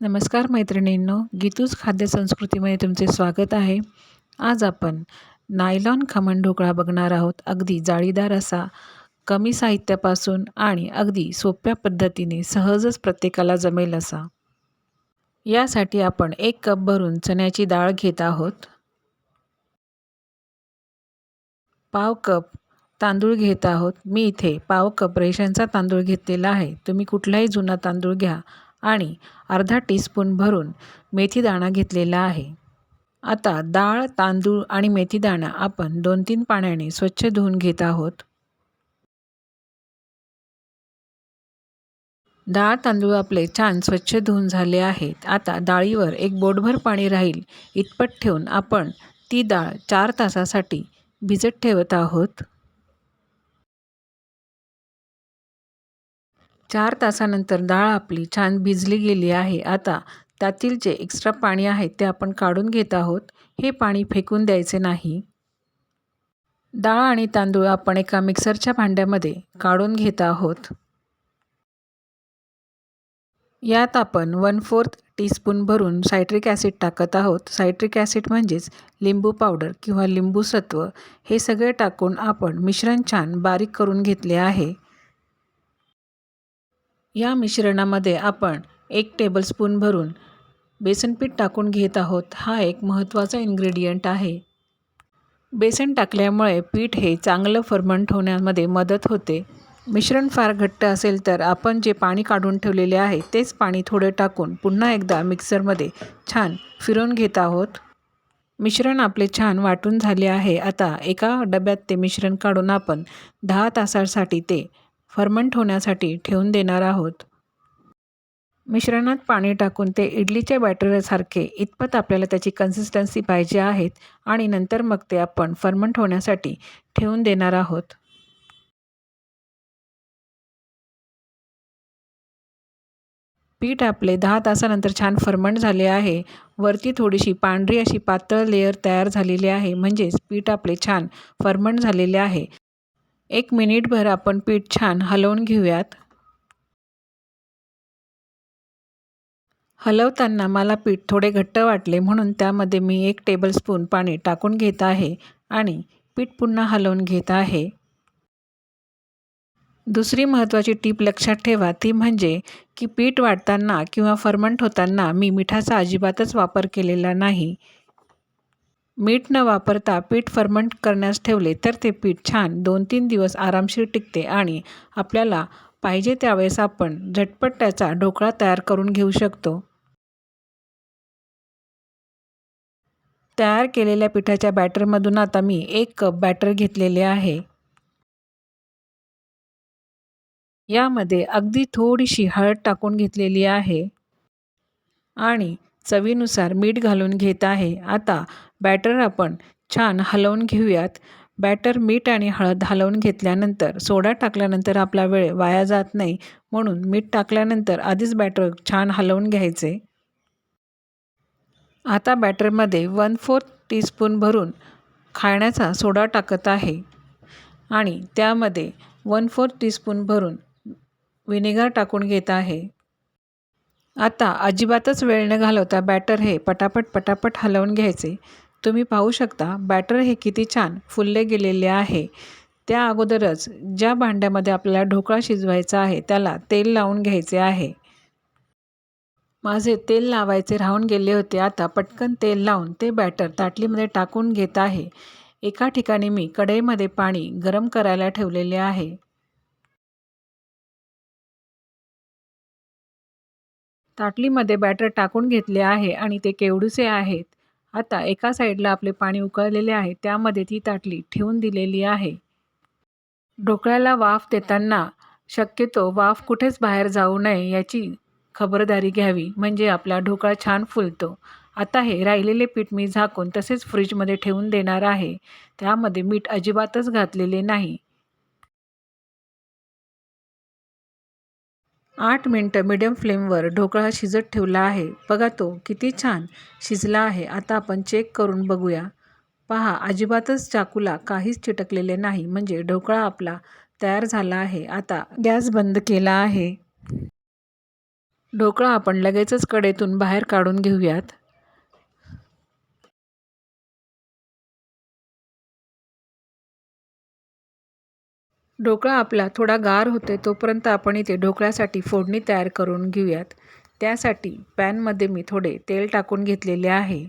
नमस्कार मैत्रिणींनो, गीतूज खाद्य संस्कृतीमध्ये तुमचे स्वागत आहे. आज आपण नायलॉन खमण ढोकळा बघणार आहोत. अगदी जाळीदार असा, कमी साहित्यापासून आणि अगदी सोप्या पद्धतीने सहजच प्रत्येकाला जमेल असा. यासाठी आपण 1 कप भरून चण्याची डाळ घेत आहोत. पाव कप तांदूळ घेत आहोत. मी इथे पाव कप रेशनचा तांदूळ घेतलेला आहे. तुम्ही कुठलाही जुना तांदूळ घ्या. आणि अर्धा टीस्पून भरून मेथीदाणा घेतलेला आहे. आता डाळ, तांदूळ आणि मेथीदाणा आपण 2-3 पाण्याने स्वच्छ धुवून घेत आहोत. डाळ, तांदूळ आपले छान स्वच्छ धुवून झाले आहेत. आता डाळीवर एक बोटभर पाणी राहील इतपत ठेवून आपण ती डाळ 4 तासासाठी भिजत ठेवत आहोत. 4 तासानंतर डाळ आपली छान भिजली गेली आहे. आता त्यातील जे एक्स्ट्रा पाणी आहे ते आपण काढून घेत आहोत. हे पाणी फेकून द्यायचे नाही. डाळ आणि तांदूळ आपण एका मिक्सरच्या भांड्यामध्ये काढून घेत आहोत. यात आपण 1/4 टीस्पून भरून सायट्रिक ॲसिड टाकत आहोत. सायट्रिक ॲसिड म्हणजेच लिंबू पावडर किंवा लिंबू सत्व. हे सगळे टाकून आपण मिश्रण छान बारीक करून घेतले आहे. या मिश्रणामध्ये आपण 1 टेबलस्पून भरून बेसन पीठ टाकून घेत आहोत. हा एक महत्त्वाचा इन्ग्रेडियंट आहे. बेसन टाकल्यामुळे पीठ हे चांगलं फर्मंट होण्यामध्ये मदत होते. मिश्रण फार घट्ट असेल तर आपण जे पाणी काढून ठेवलेले आहे तेच पाणी थोडे टाकून पुन्हा एकदा मिक्सरमध्ये छान फिरवून घेत आहोत. मिश्रण आपले छान वाटून झाले आहे. आता एका डब्यात ते मिश्रण काढून आपण 10 तासासाठी ते फर्मंट होण्यासाठी ठेवून देणार आहोत. मिश्रणात पाणी टाकून ते इडलीच्या बॅटरसारखे इतपत आपल्याला त्याची कन्सिस्टन्सी पाहिजे आहेत आणि नंतर मग ते आपण फर्मंट होण्यासाठी ठेवून देणार आहोत. पीठ आपले 10 तासानंतर छान फर्मंट झाले आहे. वरती थोडीशी पांढरी अशी पातळ लेयर तयार झालेली आहे. म्हणजेच पीठ आपले छान फर्मंट झालेले आहे. 1 मिनिटभर आपण पीठ छान हलवून घेऊयात. हलवताना मला पीठ थोडे घट्ट वाटले म्हणून त्यामध्ये मी 1 टेबलस्पून पाणी टाकून घेत आहे आणि पीठ पुन्हा हलवून घेत आहे. दुसरी महत्त्वाची टीप लक्षात ठेवा, ती म्हणजे की पीठ वाटताना किंवा फर्मंट होताना मी मिठाचा अजिबातच वापर केलेला नाही. मीठ न वापरता पीठ फर्मंट करण्यास ठेवले तर ते पीठ छान 2-3 दिवस आरामशीर टिकते आणि आपल्याला पाहिजे त्यावेळेस आपण झटपट त्याचा ढोकळा तयार करून घेऊ शकतो. तयार केलेल्या पिठाच्या बॅटरमधून आता मी 1 कप बॅटर घेतलेले आहे. यामध्ये अगदी थोडीशी हळद टाकून घेतलेली आहे आणि चवीनुसार मीठ घालून घेत आहे. आता बॅटर आपण छान हलवून घेऊयात. बॅटर मीठ आणि हळद हलवून घेतल्यानंतर सोडा टाकल्यानंतर आपला वेळ वाया जात नाही म्हणून मीठ टाकल्यानंतर आधीच बॅटर छान हलवून घ्यायचे. आता बॅटरमध्ये 1/4 टीस्पून भरून खाण्याचा सोडा टाकत आहे आणि त्यामध्ये 1/4 टीस्पून भरून व्हिनेगर टाकून घेत आहे. आता अजिबातच वेळ न घालवता बॅटर हे पटापट हलवून घ्यायचे. तुम्ही पाहू शकता बॅटर हे किती छान फुलले गेलेले आहे. त्या अगोदरच ज्या भांड्यामध्ये आपल्याला ढोकळा शिजवायचा आहे त्याला तेल लावून घ्यायचे आहे. माझे तेल लावायचे राहून गेले होते. आता पटकन तेल लावून ते बॅटर ताटलीमध्ये टाकून घेत आहे. एका ठिकाणी मी कढईमध्ये पाणी गरम करायला ठेवलेले आहे. ताटलीमध्ये बॅटर टाकून घेतले आहे आणि ते केवढूसे आहेत. आता एका साईडला आपले पाणी उकळलेले आहे त्यामध्ये ती ताटली ठेवून दिलेली आहे. ढोकळ्याला वाफ देताना शक्यतो वाफ कुठेच बाहेर जाऊ नये याची खबरदारी घ्यावी म्हणजे आपला ढोकळा छान फुलतो. आता हे राहिलेले पीठ मी झाकून तसेच फ्रीजमध्ये ठेवून देणार आहे. त्यामध्ये मीठ अजिबातच घातलेले नाही. 8 मिनिटं मीडियम फ्लेमवर ढोकळा शिजत ठेवला आहे. बघा तो किती छान शिजला आहे. आता आपण चेक करून बघूया. पहा अजिबातच चाकूला काहीच चिटकलेले नाही म्हणजे ढोकळा आपला तयार झाला आहे. आता गॅस बंद केला आहे. ढोकळा आपण लगेचच कढईतून बाहेर काढून घेऊयात. ढोकळा आपला थोडा गार होते तोपर्यंत आपण इथे ढोकळ्यासाठी फोडणी तयार करून घेऊयात. त्यासाठी पॅनमध्ये मी थोडे तेल टाकून घेतलेले आहे.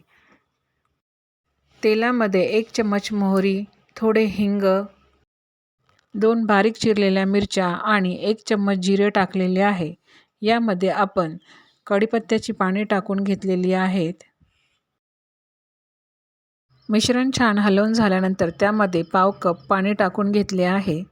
तेलामध्ये 1 चम्मच मोहरी, थोडे हिंग, 2 बारीक चिरलेल्या मिरच्या आणि 1 चम्मच जिरे टाकलेले आहे. यामध्ये आपण कढीपत्त्याची पाने टाकून घेतलेली आहेत. मिश्रण छान हलवून झाल्यानंतर त्यामध्ये पाव कप पाणी टाकून घेतले आहे.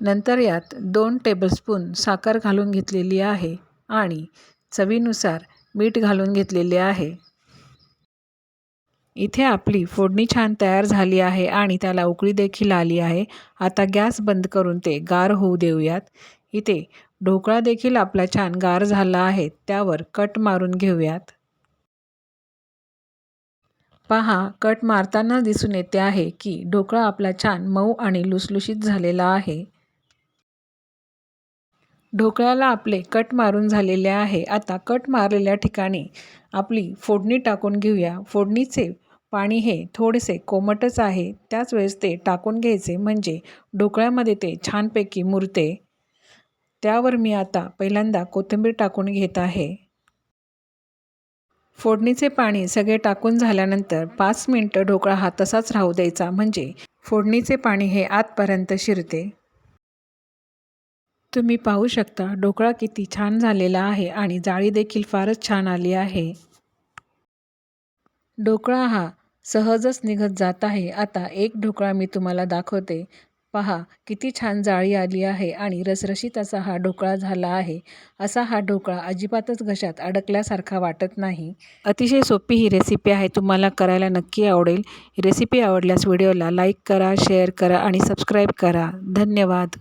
नंतर यात 2 टेबलस्पून साखर घालून घेतलेली आहे आणि चवीनुसार मीठ घालून घेतलेले आहे. इथे आपली फोडणी छान तयार झाली आहे आणि त्याला उकळी देखील आली आहे. आता गॅस बंद करून ते गार होऊ देऊयात. इथे ढोकळा देखील आपला छान गार झाला आहे. त्यावर कट मारून घेऊयात. पहा, कट मारताना दिसून येते आहे की ढोकळा आपला छान मऊ आणि लुसलुशीत झालेला आहे. ढोकळ्याला आपले कट मारून झालेले आहे. आता कट मारलेल्या ठिकाणी आपली फोडणी टाकून घेऊया. फोडणीचे पाणी हे थोडेसे कोमटच आहे. त्याच वेळेस ते टाकून घ्यायचे म्हणजे ढोकळ्यामध्ये ते छानपैकी मुरते. त्यावर मी आता पहिल्यांदा कोथिंबीर टाकून घेत आहे. फोडणीचे पाणी सगळे टाकून झाल्यानंतर 5 मिनिटं ढोकळा हा तसाच राहू द्यायचा म्हणजे फोडणीचे पाणी हे आतपर्यंत शिरते. तुम्ही पाहू शकता ढोकळा किती छान झालेला आहे आणि जाळी देखील फारच छान आली आहे. ढोकळा हा सहजच निघत जात आहे. आता एक ढोकळा मी तुम्हाला दाखवते. पहा किती छान जाळी आली आहे आणि रसरशीत असा हा ढोकळा झाला आहे. असा हा ढोकळा अजिबातच घशात अडकल्यासारखा वाटत नाही. अतिशय सोपी ही रेसिपी आहे. तुम्हाला करायला नक्की आवडेल. ही रेसिपी आवडल्यास व्हिडिओला लाईक करा, शेअर करा आणि सबस्क्राईब करा. धन्यवाद.